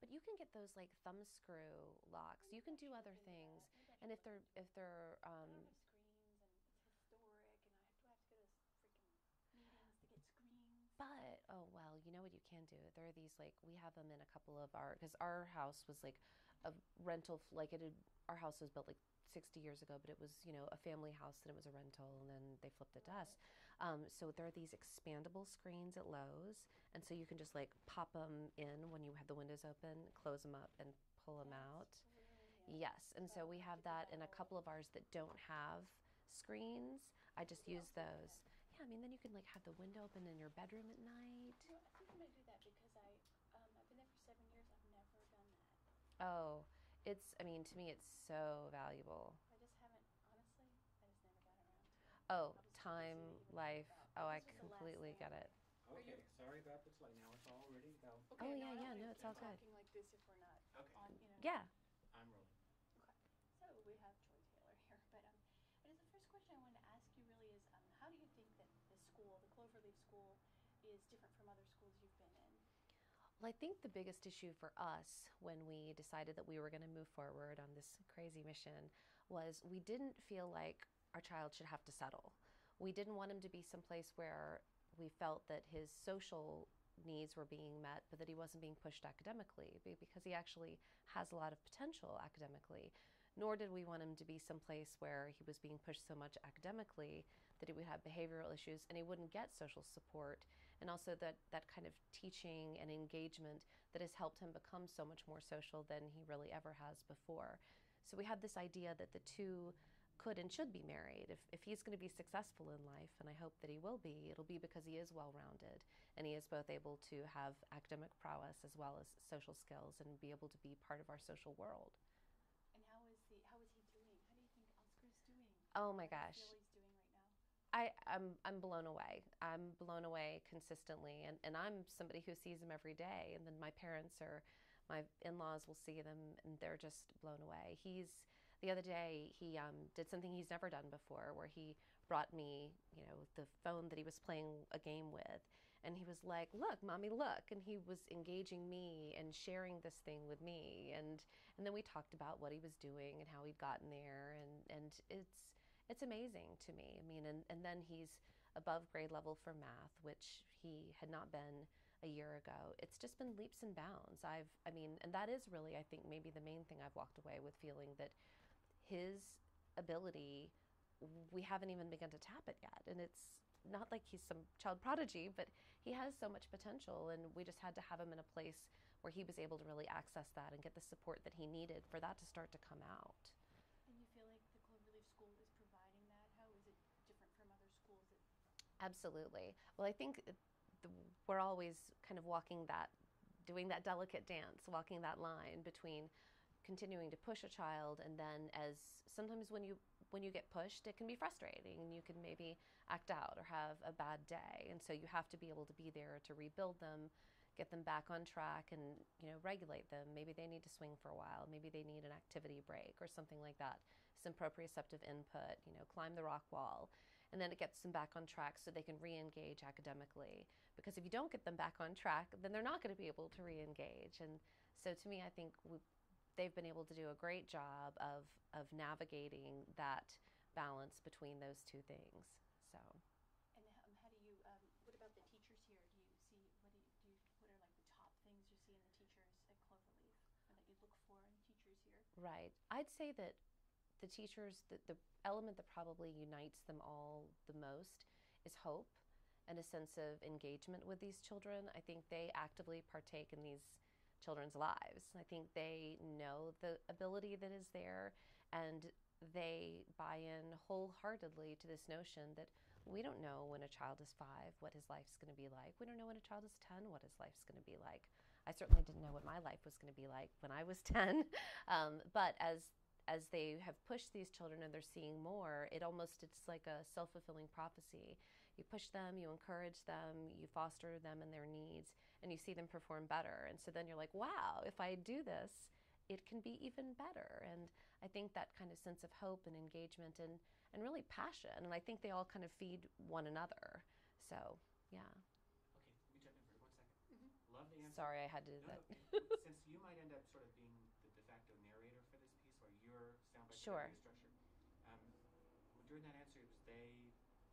But you can get those like thumb screw locks. You can do other things, Maybe I and should look into if it. they're I don't have screens, and it's historic, and do I have to go to freaking meetings to get screens? but oh well, you know what you can do. There are these like we have them in a couple of our because our house was like a rental like it had our house was built like 60 years ago, but it was a family house and it was a rental and then they flipped it to Right. us. So there are these expandable screens at Lowe's, and so you can just like pop them in when you have the windows open, close them up, and pull them That's out. brilliant. Yes, and So I so don't we have to have dig that that in a hole. couple of ours that don't have screens. I just Oh, use brilliant. those. Yeah, I mean, then you can like have the window open in your bedroom at You night. know, I think I'm gonna do that because I've been there for 7 years. I've never done that. Oh, I mean, to me, it's so valuable. I just haven't honestly. I just never got around to it. Oh, I was too busy to time, even think life. about. Oh, But I this was the last completely thing I get it. wanted. Are you Okay, sorry about the delay. Now it's all ready to go. Oh, okay? No, yeah, I don't yeah, want no, to it's keep all good. talking like this if we're not Okay, on. Yeah. I'm rolling. Okay. So we have Troy Taylor here, but I guess the first question I wanted to ask you really is, how do you think that the school, the Cloverleaf School, is different from other schools you've been in? Well, I think the biggest issue for us when we decided that we were going to move forward on this crazy mission was we didn't feel like our child should have to settle. We didn't want him to be someplace where we felt that his social needs were being met, but that he wasn't being pushed academically because he actually has a lot of potential academically. Nor did we want him to be someplace where he was being pushed so much academically that he would have behavioral issues and he wouldn't get social support, and also that kind of teaching and engagement that has helped him become so much more social than he really ever has before. So we had this idea that the two could and should be married. If he's going to be successful in life, and I hope that he will be, it'll be because he is well rounded and he is both able to have academic prowess as well as social skills and be able to be part of our social world. And how is he doing? How do you think Oscar's doing? Oh my How do you feel gosh. he's doing right now? I'm blown away. I'm blown away consistently, and I'm somebody who sees them every day. And then my parents or my in-laws will see them, and they're just blown away. He's the other day he did something he's never done before, where he brought me, the phone that he was playing a game with, and he was like, "Look, mommy, look," and he was engaging me and sharing this thing with me, and then we talked about what he was doing and how he'd gotten there, and it's amazing to me. I mean, and then he's above grade level for math, which he had not been a year ago. It's just been leaps and bounds. I mean, and that is really, I think, maybe the main thing I've walked away with feeling that his ability, we haven't even begun to tap it yet. And it's not like he's some child prodigy, but he has so much potential. And we just had to have him in a place where he was able to really access that and get the support that he needed for that to start to come out. And you feel like the Cloverleaf School is providing that? How is it different from other schools that Absolutely. Well, I think we're always kind of doing that delicate dance, walking that line between continuing to push a child and then as sometimes when you get pushed it can be frustrating and you can maybe act out or have a bad day, and so you have to be able to be there to rebuild them, get them back on track, and regulate them. Maybe they need to swing for a while, maybe they need an activity break or something like that, some proprioceptive input, climb the rock wall, and then it gets them back on track so they can re-engage academically, because if you don't get them back on track then they're not going to be able to re-engage. And so to me I think they've been able to do a great job of navigating that balance between those two things. So and how do you what about the teachers here? Do you see what are like the top things you see in the teachers at Cloverleaf or that you look for in teachers here? right, I'd say that the teachers, the element that probably unites them all the most is hope and a sense of engagement with these children. I think they actively partake in these children's lives. I think they know the ability that is there, and they buy in wholeheartedly to this notion that we don't know when a child is 5 what his life's going to be like. We don't know when a child is 10 what his life's going to be like. I certainly didn't know what my life was going to be like when I was 10. But as they have pushed these children and they're seeing more, it's like a self-fulfilling prophecy. You push them, you encourage them, you foster them in their needs, and you see them perform better. And so then you're like, wow, if I do this, it can be even better. And I think that kind of sense of hope and engagement and really passion, and I think they all kind of feed one another. So yeah. Okay, let me jump in for 1 second. Mm-hmm. Love the Sorry, I had to do No, that. no, since you might end up sort of being the de facto narrator for this piece, or your soundbite Sure. is structured, um, during that answer, it was they,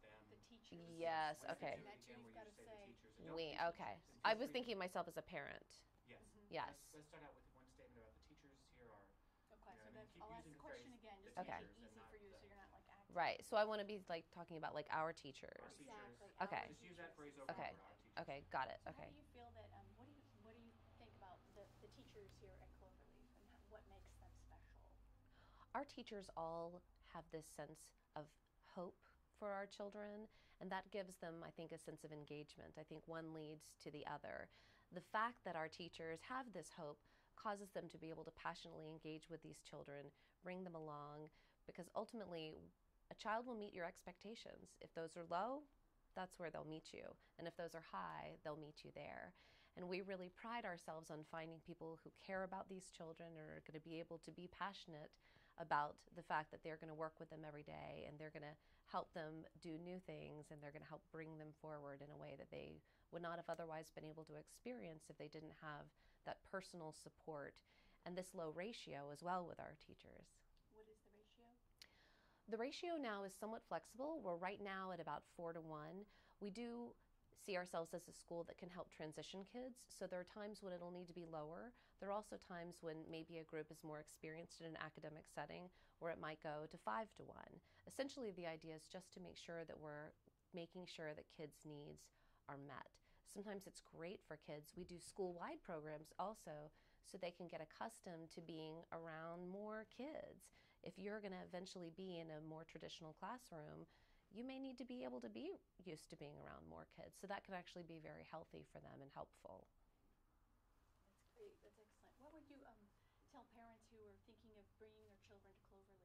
them. The teachers. Yes, When okay. you do it That's again, you've where you gotta say say. the teachers, and don't We, be okay. teachers. I was thinking myself as a parent. Yes. Yes. Let's start out with one statement about the teachers here are. Okay, You know, so and then that's, keep I'll ask using the the question phrase again, the just to make Okay. it teachers and easy not for you, the- so you're not like acting. Right. So I want to be like talking about like our teachers. Our teachers. Exactly. Okay. our Just use that teachers, phrase over and Okay. over, our teachers. Okay, got it. So Okay. how do you feel that, what do you think about the teachers here at Cloverleaf and what makes them special? Our teachers all have this sense of hope for our children, and that gives them, I think, a sense of engagement. I think one leads to the other. The fact that our teachers have this hope causes them to be able to passionately engage with these children, bring them along, because ultimately, a child will meet your expectations. If those are low, that's where they'll meet you. And if those are high, they'll meet you there. And we really pride ourselves on finding people who care about these children and are going to be able to be passionate about the fact that they're going to work with them every day and they're going to help them do new things and they're going to help bring them forward in a way that they would not have otherwise been able to experience if they didn't have that personal support and this low ratio as well with our teachers. What is the ratio? The ratio now is somewhat flexible. We're right now at about 4-to-1. We do see ourselves as a school that can help transition kids, so there are times when it'll need to be lower. There are also times when maybe a group is more experienced in an academic setting where it might go to 5-to-1. Essentially, the idea is just to make sure that we're making sure that kids' needs are met. Sometimes it's great for kids. We do school-wide programs also so they can get accustomed to being around more kids. If you're going to eventually be in a more traditional classroom, you may need to be able to be used to being around more kids. So that can actually be very healthy for them and helpful. That's great. That's excellent. What would you tell parents who are thinking of bringing their children to Cloverleaf?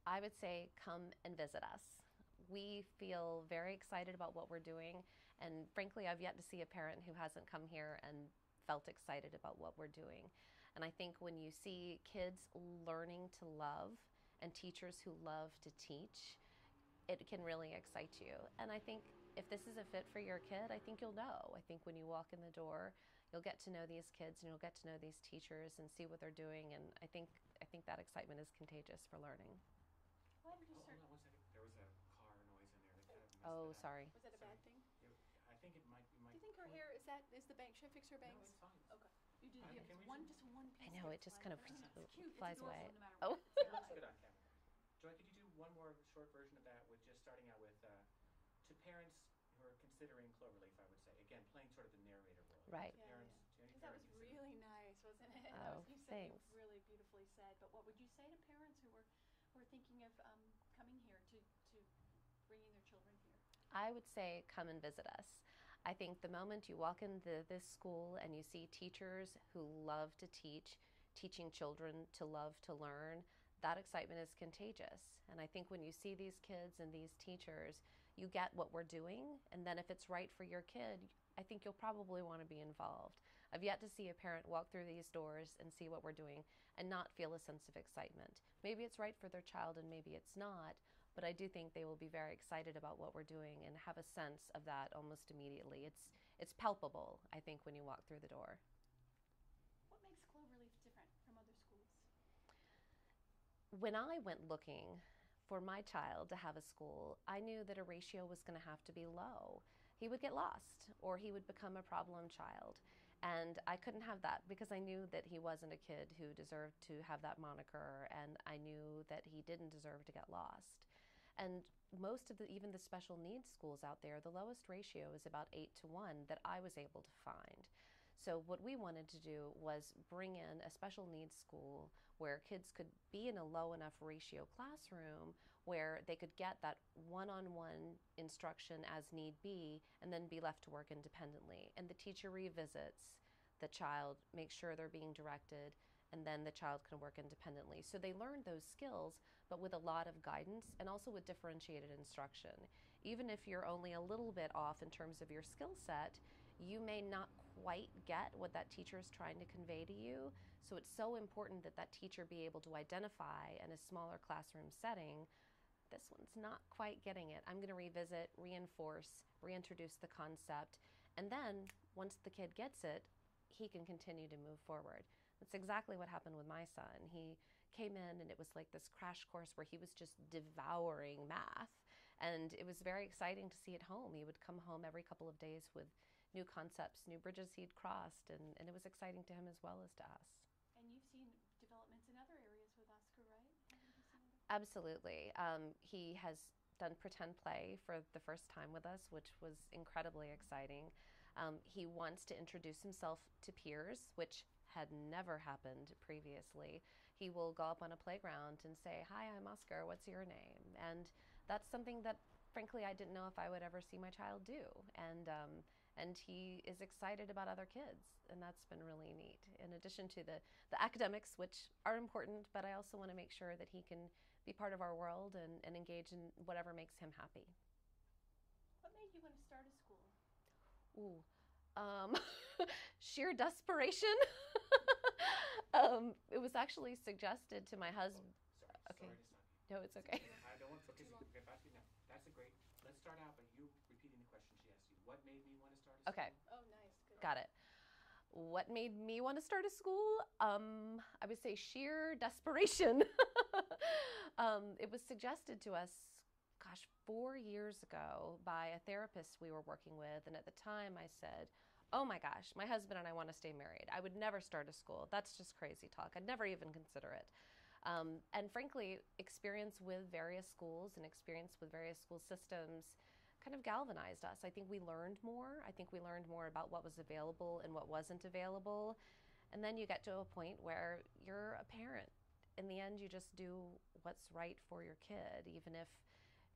I would say come and visit us. We feel very excited about what we're doing, and frankly, I've yet to see a parent who hasn't come here and felt excited about what we're doing. And I think when you see kids learning to love and teachers who love to teach, it can really excite you. And I think if this is a fit for your kid, I think you'll know. I think when you walk in the door, you'll get to know these kids and you'll get to know these teachers and see what they're doing. And I think that excitement is contagious for learning. Why did you Hold start? on 1 second. There was a car noise in there that kind of messed Oh, it up. sorry. Was that a bad thing? I think it might. Do you think her hair is the bank? Should I fix her No, bangs? it's fine. Okay. You do. Can It's we one, just- just one piece. I know, it just kind of It's cute. flies it's away. adorable, no matter Oh. what. It It's looks not- good on camera. Joy, could you do one more short version of that with just starting out with to parents who are considering Cloverleaf, I would say. Again, playing sort of the narrator role. Right. To Yeah, parents, yeah. to any 'Cause that parent was considering- really nice, wasn't it? Oh, You said thanks. it really beautifully said. But what would you say to parents who are thinking of coming here to bringing their children here? I would say come and visit us. I think the moment you walk into this school and you see teachers who love to teach, teaching children to love to learn, that excitement is contagious. And I think when you see these kids and these teachers, you get what we're doing. And then if it's right for your kid, I think you'll probably want to be involved. I've yet to see a parent walk through these doors and see what we're doing and not feel a sense of excitement. Maybe it's right for their child and maybe it's not, but I do think they will be very excited about what we're doing and have a sense of that almost immediately. It's palpable, I think, when you walk through the door. What makes Cloverleaf different from other schools? When I went looking for my child to have a school, I knew that a ratio was going to have to be low. He would get lost or he would become a problem child. And I couldn't have that because I knew that he wasn't a kid who deserved to have that moniker, and I knew that he didn't deserve to get lost. And most of even the special needs schools out there, the lowest ratio is about 8-to-1 that I was able to find. So what we wanted to do was bring in a special needs school where kids could be in a low enough ratio classroom where they could get that one-on-one instruction as need be and then be left to work independently. And the teacher revisits the child, makes sure they're being directed, and then the child can work independently. So they learn those skills, but with a lot of guidance and also with differentiated instruction. Even if you're only a little bit off in terms of your skill set, you may not quite get what that teacher is trying to convey to you. So it's so important that that teacher be able to identify in a smaller classroom setting, this one's not quite getting it. I'm going to revisit, reinforce, reintroduce the concept. And then once the kid gets it, he can continue to move forward. That's exactly what happened with my son. He came in and it was like this crash course where he was just devouring math. And it was very exciting to see at home. He would come home every couple of days with new concepts, new bridges he'd crossed, and it was exciting to him as well as to us. And you've seen developments in other areas with Oscar, right? Haven't you seen other? Absolutely. He has done pretend play for the first time with us, which was incredibly exciting. He wants to introduce himself to peers, which had never happened previously. He will go up on a playground and say, "Hi, I'm Oscar. What's your name?" And that's something that, frankly, I didn't know if I would ever see my child do. And he is excited about other kids, and that's been really neat. In addition to the academics, which are important, but I also want to make sure that he can be part of our world and engage in whatever makes him happy. What made you want to start a school? Ooh, sheer desperation. It was actually suggested to my husband. Sorry, Okay. sorry to stop you. No, it's okay. I don't want to focus. We'll get back to you now. That's a great. Let's start out by you repeating the question she asked you. What made me want to start a school? Okay. Oh, nice. Good. Got it. What made me want to start a school? I would say sheer desperation. It was suggested to us, gosh, 4 years ago by a therapist we were working with. And at the time I said, "Oh my gosh, my husband and I want to stay married. I would never start a school. That's just crazy talk. I'd never even consider it." And frankly, experience with various schools and experience with various school systems kind of galvanized us. I think we learned more. I think we learned more about what was available and what wasn't available. And then you get to a point where you're a parent. In the end, you just do what's right for your kid, even if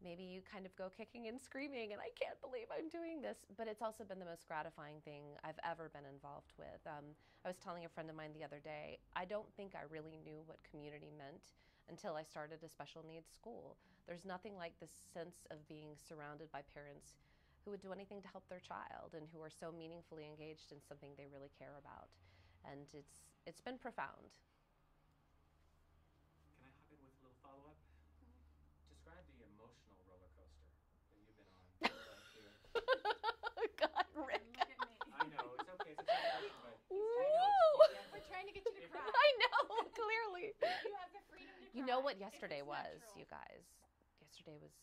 maybe you kind of go kicking and screaming, and I can't believe I'm doing this. But it's also been the most gratifying thing I've ever been involved with. I was telling a friend of mine the other day, I don't think I really knew what community meant until I started a special needs school. There's nothing like the sense of being surrounded by parents who would do anything to help their child and who are so meaningfully engaged in something they really care about. And it's been profound. Can I hop in with a little follow-up? Describe the emotional roller coaster that you've been on for the last year. God, Rick. Look at me. I know it's okay. It's a tough question, but Woo! We're trying to get you to cry. I know, clearly. You have the freedom to cry. You know what if yesterday it's was, natural. you guys? Yesterday was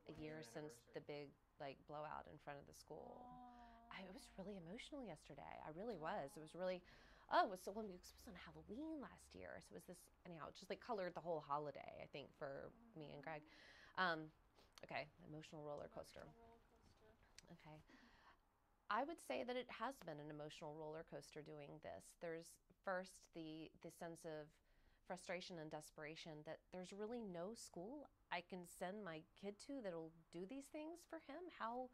a 1 year year since the anniversary. big blowout in front of the school. Aw. It was really emotional yesterday. I really was. It was really, oh, it was so, it was on Halloween last year. So it was this, anyhow, it just like colored the whole holiday, I think, for me and Greg. Okay, emotional roller coaster. Emotional roller coaster. Okay. I would say that it has been an emotional roller coaster doing this. There's first the sense of frustration and desperation that there's really no school I can send my kid to that'll do these things for him. How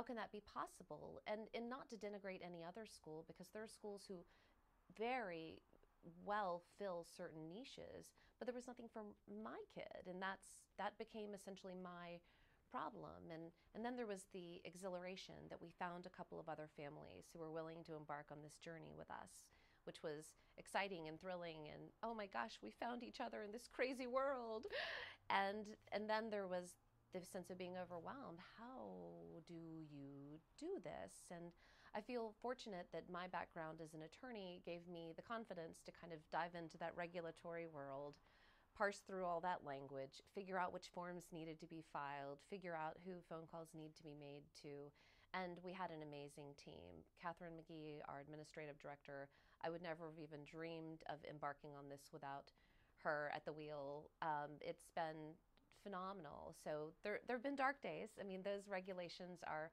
can that be possible? And not to denigrate any other school, because there are schools who very well fill certain niches, but there was nothing for my kid, and that became essentially my problem. And then there was the exhilaration that we found a couple of other families who were willing to embark on this journey with us, which was exciting and thrilling, and oh my gosh, we found each other in this crazy world. And then there was the sense of being overwhelmed. How do you do this? And I feel fortunate that my background as an attorney gave me the confidence to kind of dive into that regulatory world, parse through all that language, figure out which forms needed to be filed, figure out who phone calls need to be made to. And we had an amazing team. Catherine McGee, our administrative director, I would never have even dreamed of embarking on this without her at the wheel. It's been phenomenal. So there have been dark days. I mean, those regulations are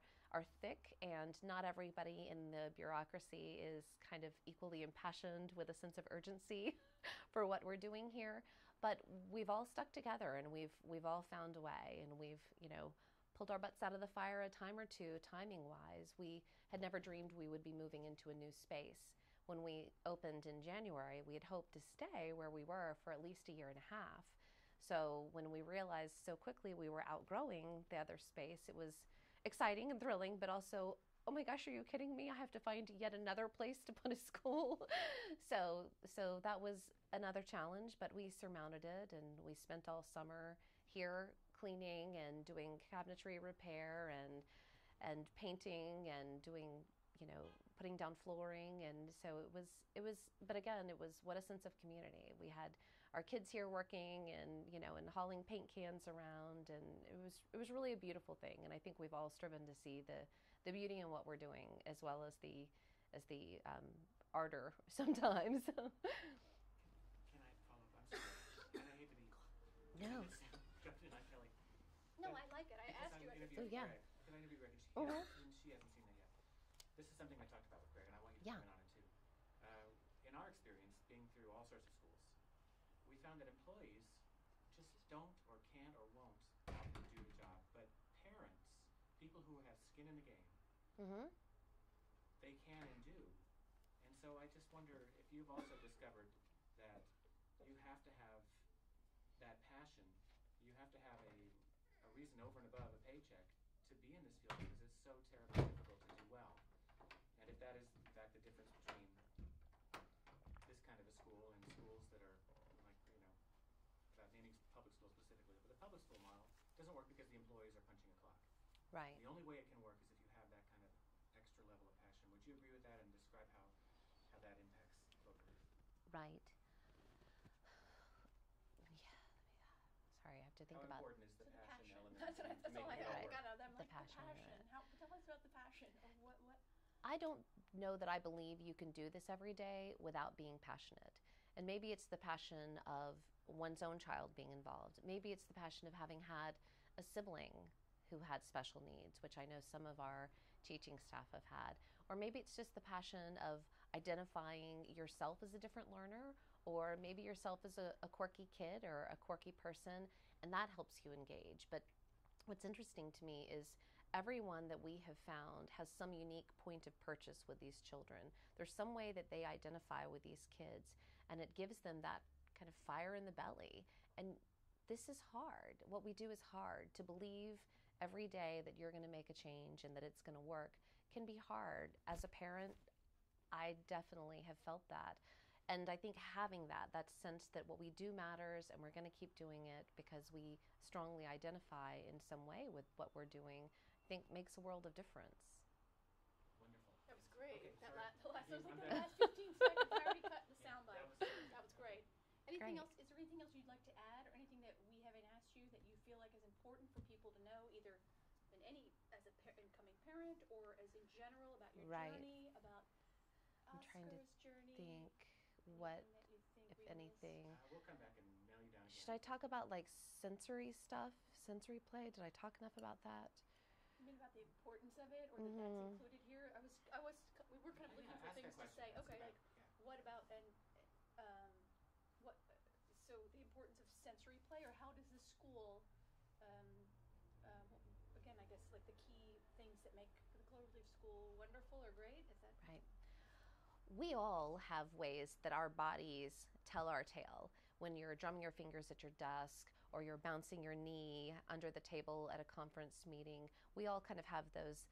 thick, and not everybody in the bureaucracy is kind of equally impassioned with a sense of urgency for what we're doing here. But we've all stuck together, and we've all found a way, and we've, pulled our butts out of the fire a time or two, timing wise. We had never dreamed we would be moving into a new space. When we opened in January, we had hoped to stay where we were for at least a year and a half. So when we realized so quickly we were outgrowing the other space, it was exciting and thrilling, but also, oh my gosh, are you kidding me? I have to find yet another place to put a school. So that was another challenge, but we surmounted it, and we spent all summer here cleaning and doing cabinetry repair and painting and doing, putting down flooring, and so it was. But again, it was what a sense of community. We had our kids here working, and and hauling paint cans around, and it was really a beautiful thing. And I think we've all striven to see the beauty in what we're doing, as well as the ardor sometimes. Can I follow up? I'm sorry. And I hate to be No. jumping on Kelly. No, But I like it. I because asked I'm you. I said, interviewing Oh, yeah. Greg. Because I interviewed Greg, and Uh-huh. she hasn't seen that yet. This is something I talked about with Greg, and I want you to Yeah. comment on it too. In our experience, being through all sorts of schools, we found that employees just don't or can't or won't often do the job. But parents, people who have skin in the game, Mhm. they can and do. And so I just wonder if you've also discovered that you have to have that passion. You have to have a reason over and above a paycheck to be in this field because it's so terribly difficult to do well. And if that is in fact the difference between this kind of a school and schools that are like, without naming public schools specifically, but the public school model doesn't work because the employees are punching a clock. Right. The only way it can work is if you have that kind of extra level of passion. Would you agree with that and describe how that impacts Cloverleaf? Right. Yeah. Sorry, I have to think How about important is so the the passion passion. element That's to all I making it all I work? got out. I'm the like passion the of passion. it. How? Tell us about the passion. Or what? I don't know that I believe you can do this every day without being passionate. And maybe it's the passion of one's own child being involved. Maybe it's the passion of having had a sibling who had special needs, which I know some of our teaching staff have had. Or maybe it's just the passion of identifying yourself as a different learner, or maybe yourself as a quirky kid or a quirky person, and that helps you engage. But what's interesting to me is everyone that we have found has some unique point of purchase with these children. There's some way that they identify with these kids, and it gives them that kind of fire in the belly. And this is hard. What we do is hard. To believe every day that you're going to make a change and that it's going to work can be hard. As a parent, I definitely have felt that. And I think having that sense that what we do matters and we're going to keep doing it because we strongly identify in some way with what we're doing, I think makes a world of difference. Wonderful. That was great. Okay, That sorry. the last, I was I'm like, done. the last 15 seconds. I already cut the Yeah, soundbite. that That was great. Anything Great. else? Is there anything else you'd like to add, or anything that we haven't asked you that you feel like is important for people to know, either in any as a incoming parent or as in general about your Right. journey, about I'm trying to Oscar's journey? think what, Anything that you think if we missed? anything. We'll come back and nail you down again. Should I talk about like sensory stuff, sensory play? Did I talk enough about that? You mean about the importance of it, or that Mhm. that's included here? We were kind of looking for Ask things that to say. question. Okay, Ask like that. what about um, what? So the importance of sensory play, or how does the school, um, again, I guess like the key things that make the Cloverleaf School wonderful or great? Is that Right. We all have ways that our bodies tell our tale. When you're drumming your fingers at your desk or you're bouncing your knee under the table at a conference meeting, we all kind of have those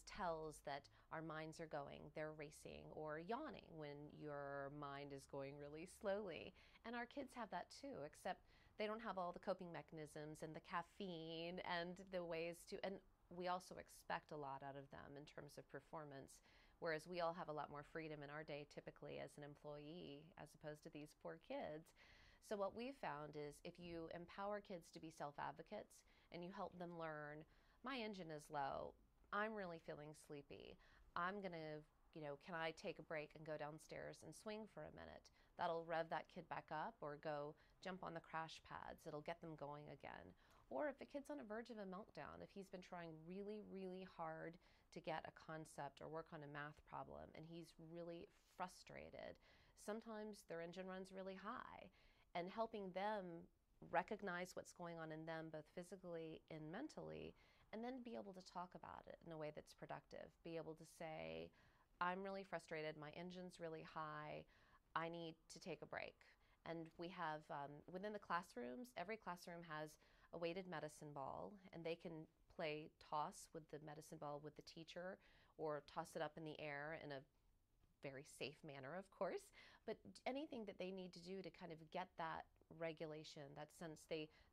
tells that our minds are going, they're racing, or yawning when your mind is going really slowly. And our kids have that too, except they don't have all the coping mechanisms and the caffeine and the ways to, and we also expect a lot out of them in terms of performance. Whereas we all have a lot more freedom in our day typically as an employee as opposed to these poor kids. So what we've found is if you empower kids to be self-advocates and you help them learn, my engine is low, I'm really feeling sleepy, I'm going to, can I take a break and go downstairs and swing for a minute? That'll rev that kid back up, or go jump on the crash pads. It'll get them going again. Or if a kid's on a verge of a meltdown, if he's been trying really, really hard to get a concept or work on a math problem and he's really frustrated, sometimes their engine runs really high. And helping them recognize what's going on in them, both physically and mentally, and then be able to talk about it in a way that's productive. Be able to say, I'm really frustrated, my engine's really high, I need to take a break. And we have, within the classrooms, every classroom has a weighted medicine ball, and they can play toss with the medicine ball with the teacher, or toss it up in the air in a very safe manner, of course, but anything that they need to do to kind of get that regulation, that sense.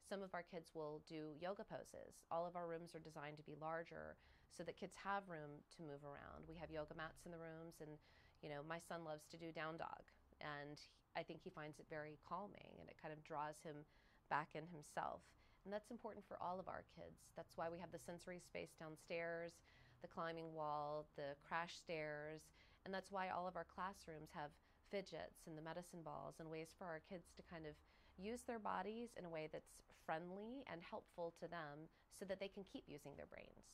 Some of our kids will do yoga poses. All of our rooms are designed to be larger so that kids have room to move around. We have yoga mats in the rooms, and my son loves to do down dog, and I think he finds it very calming, and it kind of draws him back in himself. And that's important for all of our kids. That's why we have the sensory space downstairs, the climbing wall, the crash stairs, and that's why all of our classrooms have fidgets and the medicine balls and ways for our kids to kind of use their bodies in a way that's friendly and helpful to them so that they can keep using their brains.